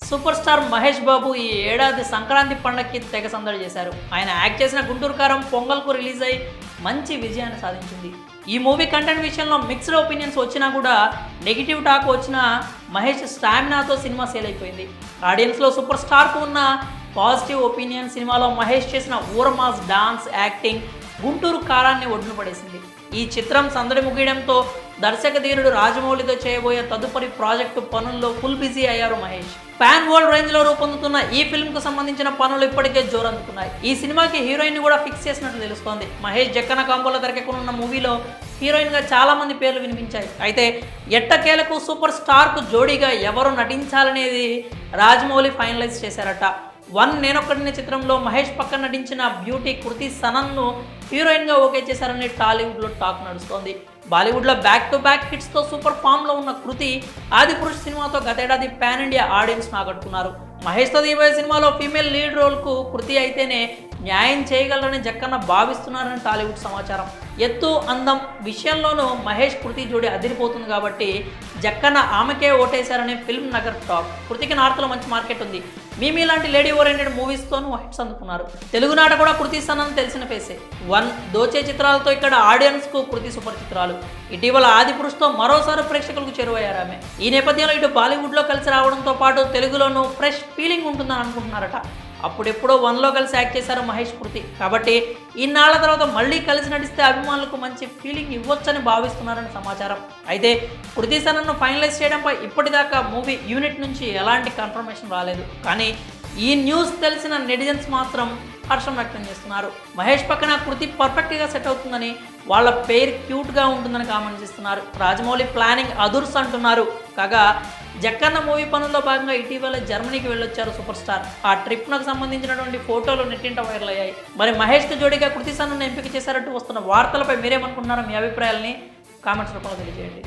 Super star Mahesh Babu ఈ ఏడాది సంక్రాంతి పండగకి తెగ సందడి చేశారు. ఆయన యాక్ట్ చేసిన గుంటూరు కారం పొంగల్కు రిలీజ్ అయి మంచి విజయాన్ని సాధించింది. ఈ మూవీ కంటెంట్ విషయంలో మిక్స్డ్ ఒపీనియన్స్ వచ్చినా కూడా నెగిటివ్ టాక్ వచ్చినా మహేష్ స్టామినాతో సినిమా సేల్ అయిపోయింది. ఆడియన్స్లో సూపర్ స్టార్కు ఉన్న పాజిటివ్ ఒపీనియన్ సినిమాలో మహేష్ చేసిన ఊరమాస్ డాన్స్ యాక్టింగ్ గుంటూరు కారాన్ని ఒడ్డున పడేసింది. ఈ చిత్రం సందడి ముగియడంతో దర్శక ధీరుడు రాజమౌళితో చేయబోయే తదుపరి ప్రాజెక్టు పనుల్లో ఫుల్ బిజీ అయ్యారు మహేష్. పాన్ వరల్డ్ రేంజ్లో రూపొందుతున్న ఈ ఫిల్మ్కు సంబంధించిన పనులు ఇప్పటికే జోరందుకున్నాయి. ఈ సినిమాకి హీరోయిన్ కూడా ఫిక్స్ చేసినట్లు తెలుస్తోంది. మహేష్ జక్కన కాంబోలో తెరకెక్కనున్న మూవీలో హీరోయిన్గా చాలా మంది పేర్లు వినిపించాయి. అయితే ఎట్టకేలకు సూపర్ స్టార్కు జోడీగా ఎవరు నటించాలనేది రాజమౌళి ఫైనలైజ్ చేశారట. నేనొక్కడిని చిత్రంలో మహేష్ పక్కన నటించిన బ్యూటీ కృతి సనన్ను హీరోయిన్గా ఓకే చేశారని టాలీవుడ్లో టాక్ నడుస్తోంది. బాలీవుడ్లో బ్యాక్ టు బ్యాక్ హిట్స్తో సూపర్ ఫామ్లో ఉన్న కృతి ఆదిపురుష్ సినిమాతో గతేడాది పాన్ ఇండియా ఆడియన్స్ ఆకట్టుకున్నారు. మహేష్తో తీయబోయే సినిమాలో ఫీమేల్ లీడ్ రోల్కు కృతి అయితేనే న్యాయం చేయగలరని జక్కన్న భావిస్తున్నారని టాలీవుడ్ సమాచారం. ఎత్తు అందం విషయంలోనూ మహేష్ కృతి జోడి అదిరిపోతుంది కాబట్టి జక్కన్న ఆమెకే ఓటేశారని ఫిల్మ్ నగర్ టాక్. కృతికి నార్త్లో మంచి మార్కెట్ ఉంది. మీమీ లాంటి లేడీ ఓరియంటెడ్ మూవీస్తోనూ హిట్స్ అందుకున్నారు. తెలుగునాట కూడా కృతి సనన్ తెలిసిన ఫేసే. దోచే చిత్రాలతో ఇక్కడ ఆడియన్స్కు కృతి సూపర్ చిత్రాలు. ఇటీవల ఆదిపురుష్తో మరోసారి ప్రేక్షకులకు చేరువయ్యారు ఆమె. ఈ నేపథ్యంలో ఇటు బాలీవుడ్లో కలిసి రావడంతో పాటు తెలుగులోనూ ఫ్రెష్ ఫీలింగ్ ఉంటుందని అనుకుంటున్నారట. అప్పుడెప్పుడో 1లో కలిసి యాక్ట్ చేశారు మహేష్ కృతి. కాబట్టి ఇన్నాళ్ల తర్వాత మళ్ళీ కలిసి నటిస్తే అభిమానులకు మంచి ఫీలింగ్ ఇవ్వొచ్చని భావిస్తున్నారని సమాచారం. అయితే కృతి సనన్ను ఫైనలైజ్ చేయడంపై ఇప్పటిదాకా మూవీ యూనిట్ నుంచి ఎలాంటి కన్ఫర్మేషన్ రాలేదు. కానీ ఈ న్యూస్ తెలిసిన నెటిజన్స్ మాత్రం హర్షం వ్యక్తం చేస్తున్నారు. మహేష్ పక్కన కృతి పర్ఫెక్ట్గా సెట్ అవుతుందని, వాళ్ళ పేరు క్యూట్గా ఉంటుందని కామెంట్ చేస్తున్నారు. రాజమౌళి ప్లానింగ్ అదుర్స్ అంటున్నారు. కాగా జక్కన్న మూవీ పనుల్లో భాగంగా ఇటీవల జర్మనీకి వెళ్ళొచ్చారు సూపర్ స్టార్. ఆ ట్రిప్నకు సంబంధించినటువంటి ఫోటోలు నెట్టింట వైరల్ అయ్యాయి. మరి మహేష్కి జోడీగా కృతి సనన్ను ఎంపిక చేశారంటూ వస్తున్న వార్తలపై మీరేమనుకుంటున్నారో మీ అభిప్రాయాలని కామెంట్స్ రూపంలో తెలియజేయండి.